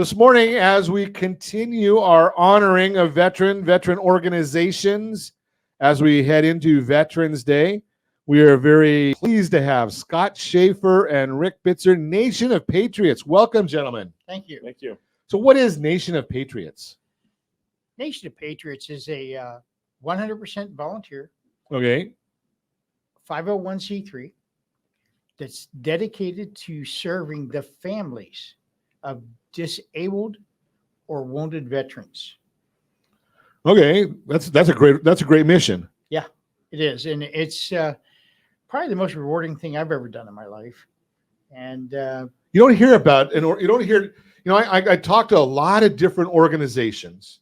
This morning, as we continue our honoring of veteran organizations, as we head into Veterans Day, we are very pleased to have Scott Schaefer and Rick Bitzer, Nation of Patriots. Welcome, gentlemen. Thank you. Thank you. So what is Nation of Patriots? Nation of Patriots is a 100% volunteer Okay. 501c3 that's dedicated to serving the families of disabled or wounded veterans. Okay. That's a great mission. Yeah, it is. And it's probably the most rewarding thing I've ever done in my life. And You don't hear about, and you don't hear, I talk to a lot of different organizations,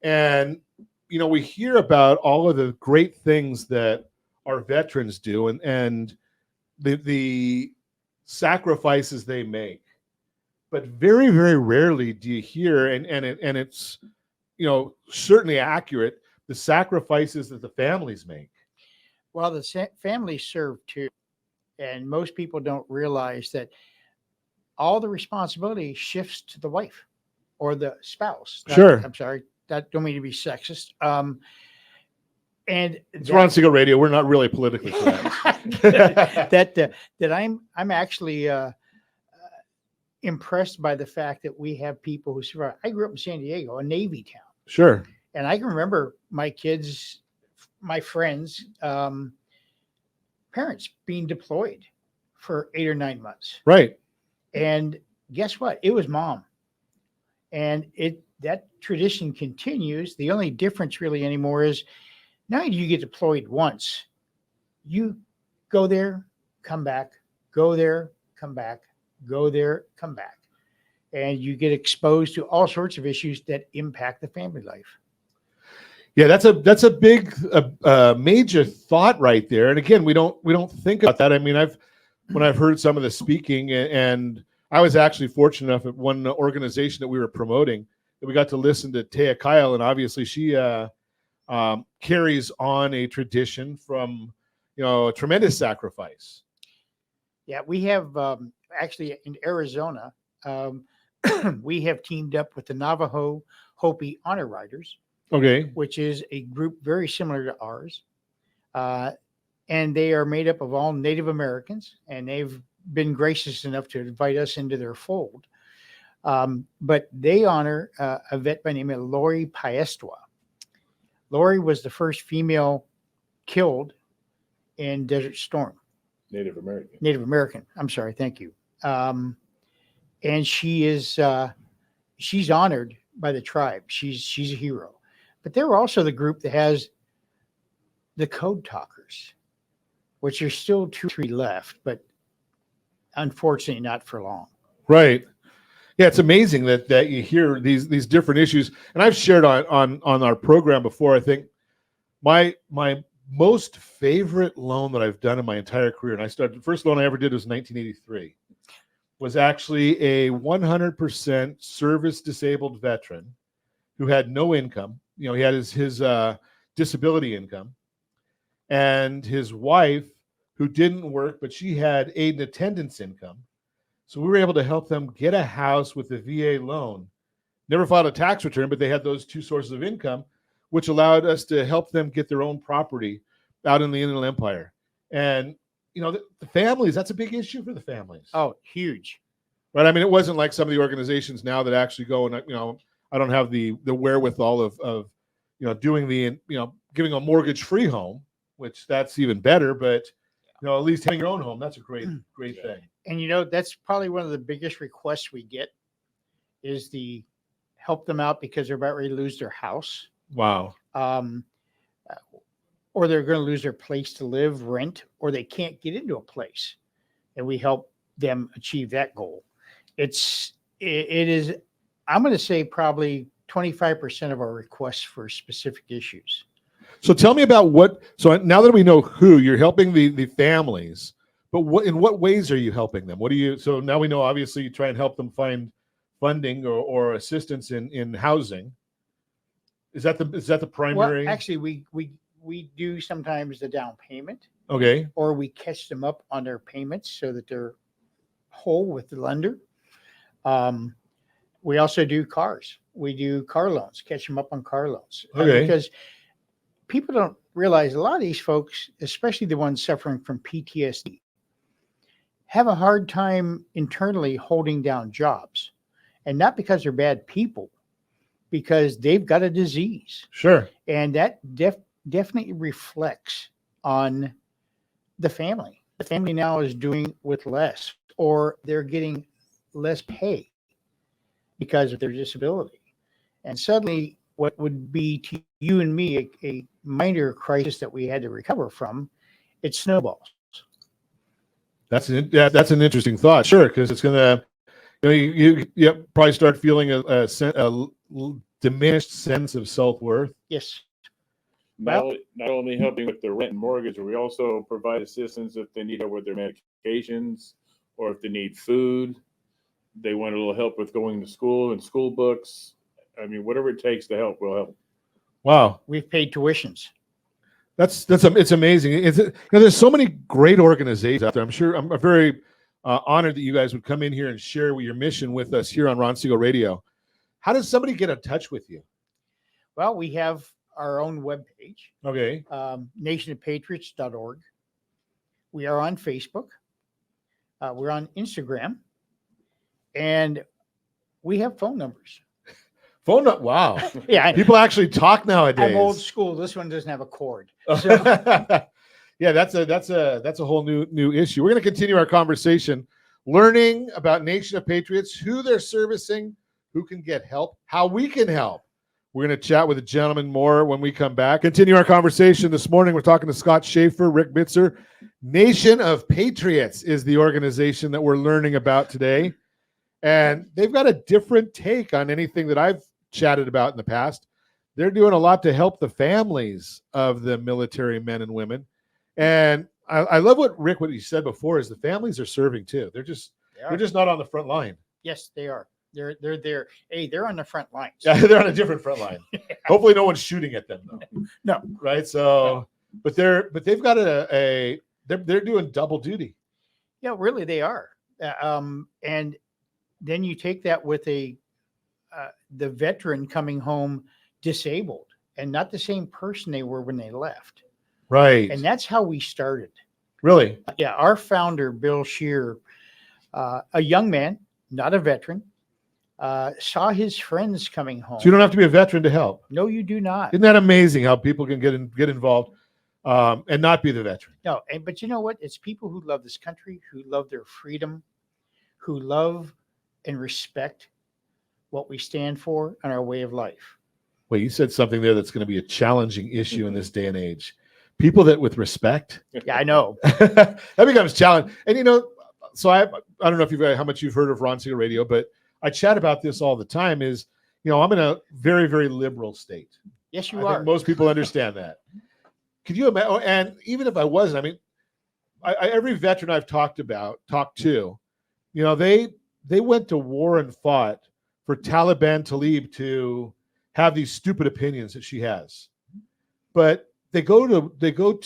and we hear about all of the great things that our veterans do, and the sacrifices they make, but very, very rarely do you hear, and it's certainly accurate, the sacrifices that the families make. well, the families serve too. And most people don't realize that all the responsibility shifts to the wife or the spouse. Sure. I'm sorry. That don't mean to be sexist. And It's Ron Siegel Radio. We're not really politically correct. that I'm actually impressed by the fact that we have people who survive. I grew up in San Diego, a Navy town. Sure. And I can remember my kids, my friends, parents being deployed for 8 or 9 months. Right. And guess what? It was mom. And that tradition continues. The only difference really anymore is now you get deployed once. You go there, come back, go there, come back, go there, come back. And you get exposed to all sorts of issues that impact the family life. Yeah, that's a big major thought right there. And again, we don't think about that. I mean, when I've heard some of the speaking, and I was actually fortunate enough at one organization that we were promoting that we got to listen to Taya Kyle, and obviously she carries on a tradition from a tremendous sacrifice. Yeah, we have actually in Arizona, we have teamed up with the Navajo Hopi Honor Riders. Okay. Which is a group very similar to ours. And they are made up of all Native Americans, and they've been gracious enough to invite us into their fold. But they honor a vet by the name of Lori Paestua. Lori was the first female killed in Desert Storm. Native American. Native American. I'm sorry. Thank you. And she is she's honored by the tribe. She's a hero. But they're also the group that has the code talkers, which are still 2 or 3 left, but unfortunately not for long. Right. Yeah, it's amazing that you hear these different issues. And I've shared on our program before, I think my most favorite loan that I've done in my entire career, and the first loan I ever did was 1983, was actually a 100% service disabled veteran who had no income. He had his disability income, and his wife, who didn't work, but she had aid and attendance income. So we were able to help them get a house with a VA loan. Never filed a tax return, but they had those 2 sources of income, which allowed us to help them get their own property out in the Inland Empire. And, the families, that's a big issue for the families. Oh, huge. Right. I mean, it wasn't like some of the organizations now that actually go and, I don't have the wherewithal of doing giving a mortgage-free home, which that's even better. But at least having your own home, that's a great thing. And that's probably one of the biggest requests we get is the help them out because they're about ready to lose their house. Wow. Or they're going to lose their place to live, rent, or they can't get into a place, and we help them achieve that goal. It is. I'm going to say probably 25% of our requests for specific issues. So tell me about so now that we know who you're helping the families, but in what ways are you helping them? So now we know, obviously you try and help them find funding or assistance in housing. Is that the primary? Well, actually we do sometimes the down payment. Okay. Or we catch them up on their payments so that they're whole with the lender. We also do cars. We do car loans, catch them up on car loans. Okay. Because people don't realize a lot of these folks, especially the ones suffering from PTSD, have a hard time internally holding down jobs. And not because they're bad people, because they've got a disease. Sure. And that definitely reflects on the family. The family now is doing with less, or they're getting less pay because of their disability. And suddenly, what would be to you and me a minor crisis that we had to recover from, it snowballs. That's an interesting thought. Sure, because it's gonna, you probably start feeling a diminished sense of self-worth. Yes. Not only helping with their rent and mortgage, but we also provide assistance if they need help with their medications or if they need food. They want a little help with going to school and school books. I mean, whatever it takes to help, we'll help. Wow, We've paid tuitions. it's amazing. There's so many great organizations out there. I'm very honored that you guys would come in here and share your mission with us here on Ron Siegel Radio. How does somebody get in touch with you? Well, we have our own webpage, Okay. nationofpatriots.org. We are on Facebook. We're on Instagram. And we have phone numbers. Wow. Yeah. People actually talk nowadays. I'm old school. This one doesn't have a cord. So, yeah, that's a whole new issue. We're going to continue our conversation, learning about Nation of Patriots, who they're servicing, who can get help, how we can help. We're going to chat with a gentleman more when we come back. Continue our conversation this morning. We're talking to Scott Schaefer, Rick Bitzer. Nation of Patriots is the organization that we're learning about today. And they've got a different take on anything that I've chatted about in the past. They're doing a lot to help the families of the military men and women. And I love what you said before is the families are serving too. They're just not on the front line. Yes, they are. They're there. Hey, they're on the front lines. Yeah, they're on a different front line. Yeah. Hopefully no one's shooting at them though. No. Right. So but they've got they're doing double duty. Yeah, really they are. And then you take that with the veteran coming home disabled and not the same person they were when they left. Right. And that's how we started. Really? Yeah. Our founder, Bill Scheer, a young man, not a veteran, saw his friends coming home. So you don't have to be a veteran to help. No, you do not. Isn't that amazing how people can get involved and not be the veteran? No, but you know what? It's people who love this country, who love their freedom, who love and respect what we stand for and our way of life. Well, you said something there that's going to be a challenging issue in this day and age. People that with respect. Yeah, I know. That becomes challenging. And so I don't know if how much you've heard of Ron Siegel Radio, but I chat about this all the time. Is I'm in a very, very liberal state. Yes, you I are. think most people understand that. Could you imagine? And even if I wasn't, I mean, every veteran I've talked to, they went to war and fought for Taliban Talib to have these stupid opinions that she has, but they fight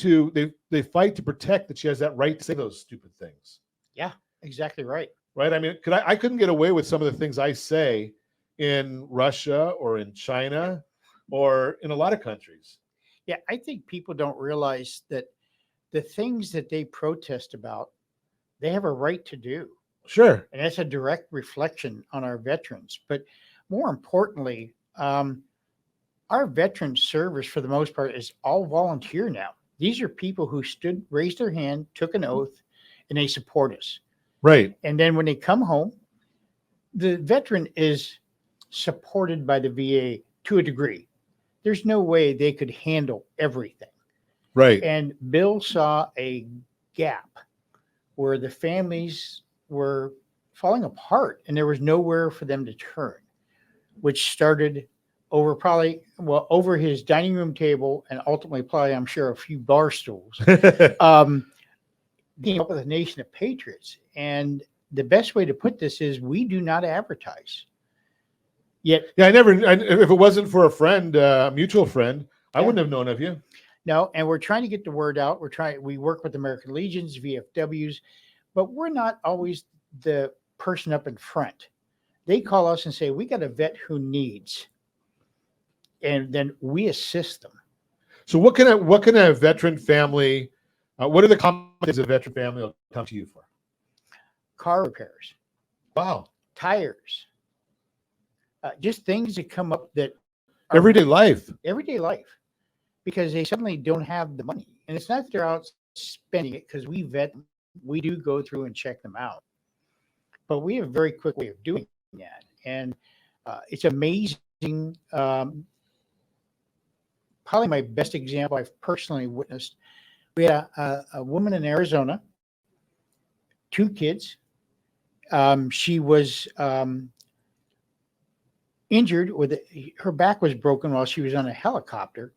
to protect that she has that right to say those stupid things. Yeah, exactly right. Right. I mean, I couldn't get away with some of the things I say in Russia or in China or in a lot of countries. Yeah, I think people don't realize that the things that they protest about, they have a right to do. Sure. And that's a direct reflection on our veterans. But more importantly, our veteran service, for the most part, is all volunteer now. These are people who raised their hand, took an oath, and they support us. Right. And then when they come home, the veteran is supported by the VA to a degree. There's no way they could handle everything. Right. And Bill saw a gap where the families were falling apart and there was nowhere for them to turn, which started over his dining room table and ultimately probably, I'm sure, a few bar stools. Came up with a Nation of Patriots. And the best way to put this is we do not advertise. Yet, yeah, if it wasn't for a friend, a mutual friend, I wouldn't have known of you. No, and we're trying to get the word out. We work with American Legions, VFWs, but we're not always the person up in front. They call us and say, we got a vet who needs, and then we assist them. So what can a veteran family, what are the common things a veteran family will come to you for? Car repairs, Wow. tires, just things that come up that are Everyday life. everyday life, because they suddenly don't have the money. And it's not that they're out spending it, because we vet them. We do go through and check them out. But we have a very quick way of doing that. And it's amazing. Probably my best example I've personally witnessed. We had a woman in Arizona, 2 kids. She was injured her back was broken while she was on a helicopter.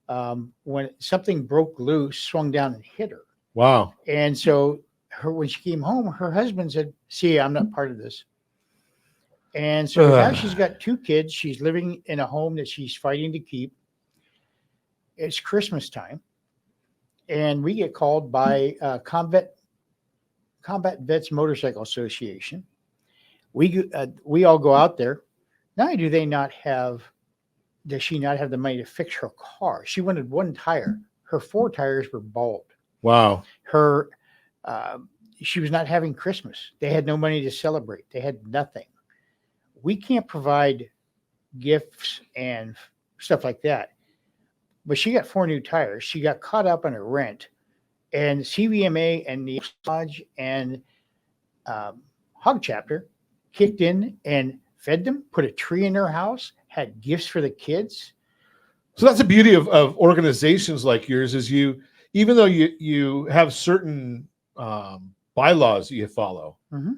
When something broke loose, swung down and hit her. Wow. And so when she came home, her husband said, see, I'm not part of this. And so now she's got 2 kids. She's living in a home that she's fighting to keep. It's Christmas time. And we get called by Combat Vets Motorcycle Association. We all go out there. Not only does she not have the money to fix her car? She wanted 1 tire. Her 4 tires were bald. Wow. She was not having Christmas. They had no money to celebrate. They had nothing. We can't provide gifts and stuff like that. But she got 4 new tires. She got caught up on her rent, and CVMA and the Lodge and Hog Chapter kicked in and fed them, put a tree in their house, had gifts for the kids. So that's the beauty of organizations like yours, is even though you have certain bylaws that you follow, Mm-hmm.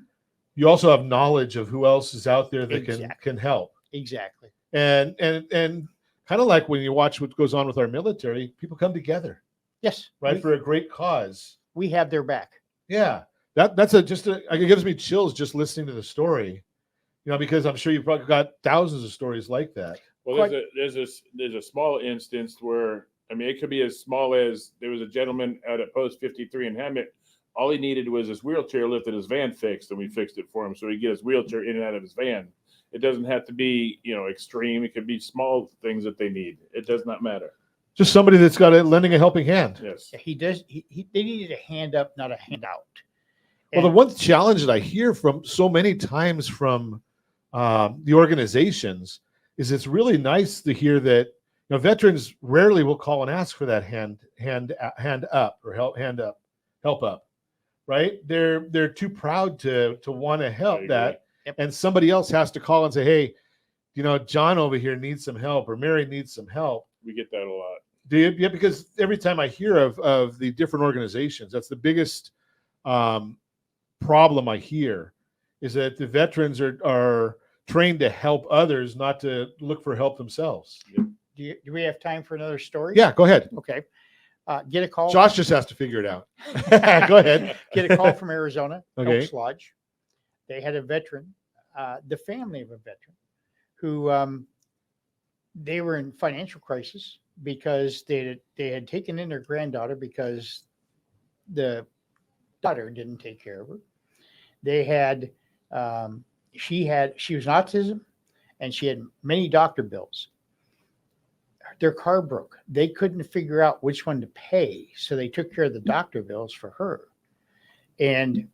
you also have knowledge of who else is out there that Exactly. can help. Exactly. And kind of like when you watch what goes on with our military, people come together, Yes. right, for a great cause. We have their back. Yeah, it gives me chills just listening to the story, because I'm sure you've probably got thousands of stories like that. Well, there's a small instance where, it could be as small as there was a gentleman out at Post 53 in Hammett. All he needed was his wheelchair lifted, his van fixed, and we fixed it for him so he could get his wheelchair in and out of his van. It doesn't have to be, extreme. It could be small things that they need. It does not matter. Just somebody that's got lending a helping hand. Yes. He does. They needed a hand up, not a handout. Well, the one challenge that I hear from so many times from the organizations is it's really nice to hear that veterans rarely will call and ask for that hand up or help up, right? They're too proud to want to help that. Yep. And somebody else has to call and say, hey, John over here needs some help, or Mary needs some help. We get that a lot. Do you? Yeah, because every time I hear of the different organizations, that's the biggest problem I hear, is that the veterans are trained to help others, not to look for help themselves. Do we have time for another story? Yeah, go ahead. Okay. Get a call. Josh just has to figure it out. Go ahead. Get a call from Arizona, Okay. Elks Lodge. They had a veteran, the family of a veteran, who they were in financial crisis because they had taken in their granddaughter because the daughter didn't take care of her. They had she was autism, and she had many doctor bills. Their car broke. They couldn't figure out which one to pay, so they took care of the doctor bills for her. And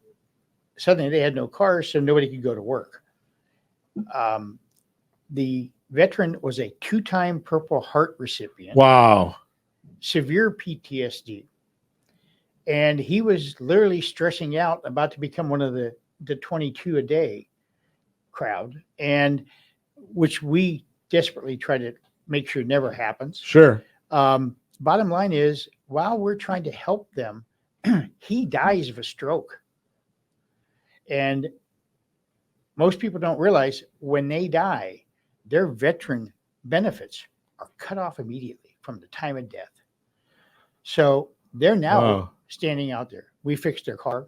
suddenly they had no car, so nobody could go to work. The veteran was a 2-time Purple Heart recipient. Wow. Severe PTSD. And he was literally stressing out about to become one of the 22 a day crowd, and which we desperately try to make sure never happens. Sure. Bottom line is, while we're trying to help them, he dies of a stroke. And most people don't realize when they die, their veteran benefits are cut off immediately from the time of death. So they're now standing out there. We fixed their car.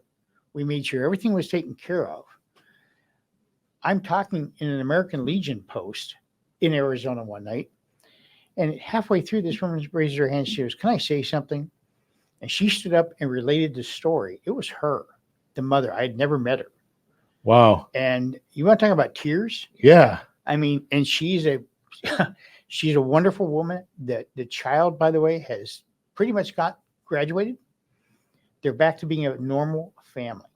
We made sure everything was taken care of. I'm talking in an American Legion post in Arizona one night, and halfway through, this woman raised her hand. She goes, "Can I say something?" And she stood up and related the story. It was her, the mother. I had never met her. Wow. And you want to talk about tears? Yeah. I mean, and she's a she's a wonderful woman. The child, by the way, has pretty much graduated. They're back to being a normal family.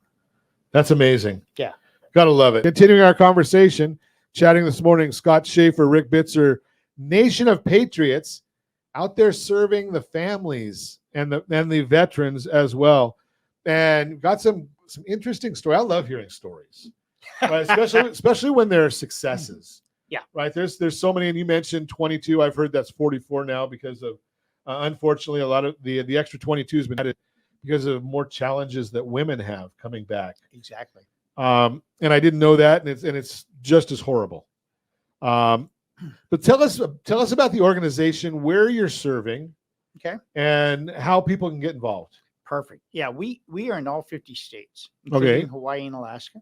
That's amazing. Yeah. Gotta love it. Continuing our conversation, chatting this morning, Scott Schaefer, Rick Bitzer, Nation of Patriots, out there serving the families and the veterans as well. And got some interesting story. I love hearing stories, right? Especially when there are successes. Yeah. Right. There's so many, and you mentioned 22. I've heard that's 44 now because of unfortunately a lot of the extra 22 has been added because of more challenges that women have coming back. Exactly. And I didn't know that, and it's just as horrible. But tell us about the organization, where you're serving, Okay. and how people can get involved. Perfect. Yeah, we are in all 50 states, including Okay. Hawaii and Alaska.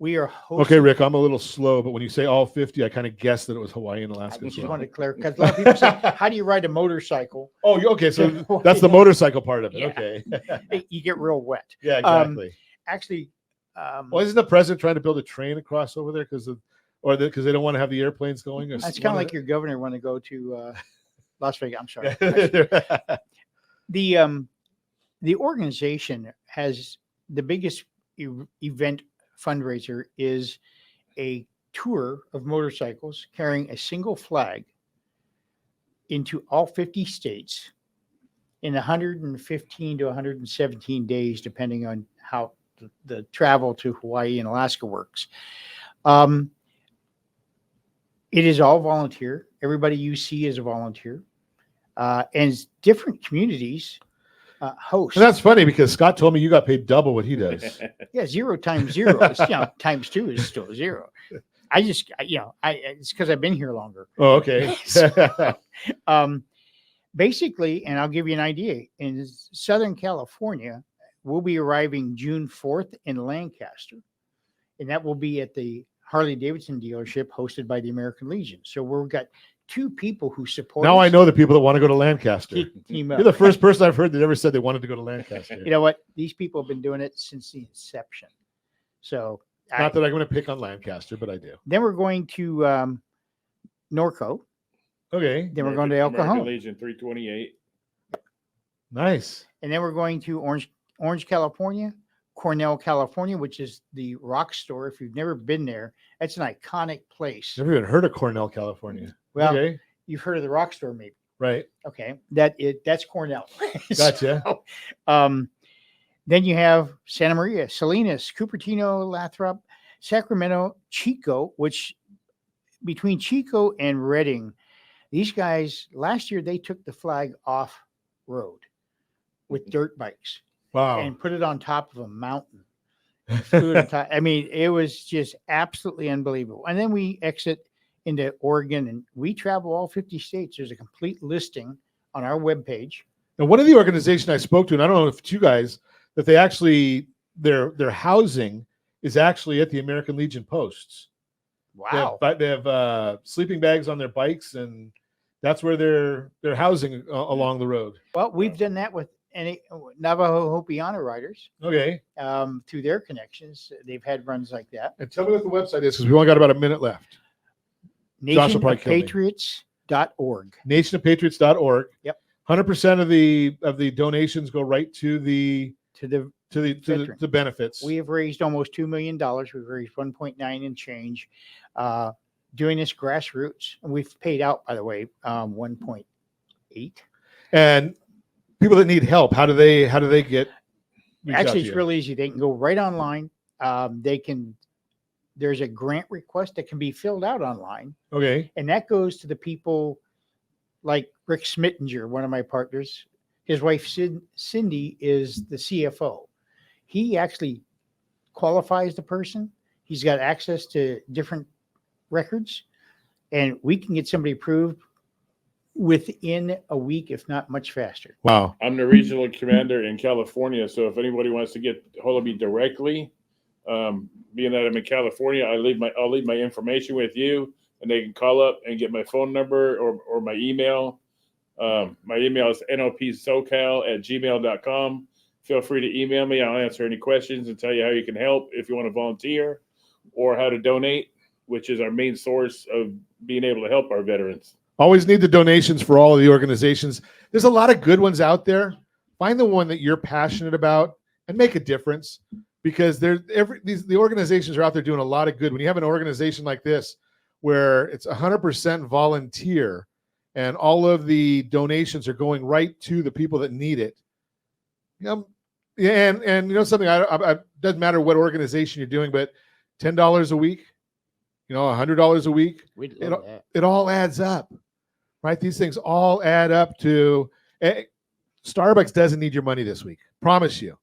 We are hosting. Okay, Rick, I'm a little slow, but when you say all 50, I kind of guessed that it was Hawaii and I Alaska. just as well. wanted to clarify because a lot of people say, "How do you ride a motorcycle?" Oh, okay. So that's the motorcycle part of it. Yeah. Okay. You get real wet. Yeah, exactly. Actually, Well, isn't the president trying to build a train across over there because they don't want to have the airplanes going? that's kind of like your governor want to go to Las Vegas. I'm sorry. The organization has the biggest event fundraiser is a tour of motorcycles carrying a single flag into all 50 states in 115 to 117 days, depending on how the travel to Hawaii and Alaska works. It is all volunteer. Everybody you see is a volunteer. And different communities host. And that's funny because Scott told me you got paid double what he does. Yeah, 0 times 0 is, times 2 is still 0. I just, it's because I've been here longer. Oh, okay. Basically, and I'll give you an idea, in Southern California, we'll be arriving June 4th in Lancaster, and that will be at the Harley Davidson dealership hosted by the American Legion. So we've got 2 people who support Now us. I know the people that want to go to Lancaster. Team up. You're the first person I've heard that ever said they wanted to go to Lancaster. You know what? These people have been doing it since the inception. So Not that I'm going to pick on Lancaster, but I do. then we're going to Norco. Okay. Then we're going to El American Cajon. Legion 328. Nice. And then we're going to Orange, California, Cornell, California, which is the rock store. If you've never been there, it's an iconic place. Never even heard of Cornell, California. Well, okay. You've heard of the rock store, maybe. Right. Okay. That's Cornell. Gotcha. So, then you have Santa Maria, Salinas, Cupertino, Lathrop, Sacramento, Chico, which between Chico and Redding, these guys, last year, they took the flag off road with dirt bikes Wow. and put it on top of a mountain. Flew it on top. I mean, it was just absolutely unbelievable. And then we exit into Oregon, and we travel all 50 states. There's a complete listing on our webpage. Now, one of the organizations I spoke to, and I don't know if it's you guys, that they actually, their housing is actually at the American Legion posts. Wow. They have sleeping bags on their bikes, and that's where they're housing along the road. Well, we've done that with any Navajo Hopi Honor Riders. Okay. Through their connections. They've had runs like that. And tell me what the website is, because we only got about a minute left. Josh will probably kill me. nationofpatriots.org. Nationofpatriots.org. Yep. 100% of the donations go right to the benefits. We have raised almost $2 million. We've raised 1.9 and change. Doing this grassroots, and we've paid out, by the way, 1.8. And people that need help, how do they get? Actually, it's real easy. They can go right online. There's a grant request that can be filled out online. Okay. And that goes to the people like Rick Smittinger, one of my partners. His wife, Cindy, is the CFO. He actually qualifies the person. He's got access to different records, and we can get somebody approved within a week, if not much faster. Wow. I'm the regional commander in California, so if anybody wants to get a hold of me directly, being that I'm in California, I'll leave my information with you, and they can call up and get my phone number or my email. My email is nopsocal@gmail.com. feel free to email me. I'll answer any questions and tell you how you can help if you want to volunteer or how to donate, which is our main source of being able to help our veterans. Always need the donations for all of the organizations. There's a lot of good ones out there. Find the one that you're passionate about and make a difference, because the organizations are out there doing a lot of good. When you have an organization like this where it's 100% volunteer and all of the donations are going right to the people that need it. And you know something, I doesn't matter what organization you're doing, but $10 a week, $100 a week, We'd love that. it all adds up, right? These things all add up to. Starbucks doesn't need your money this week. Promise you.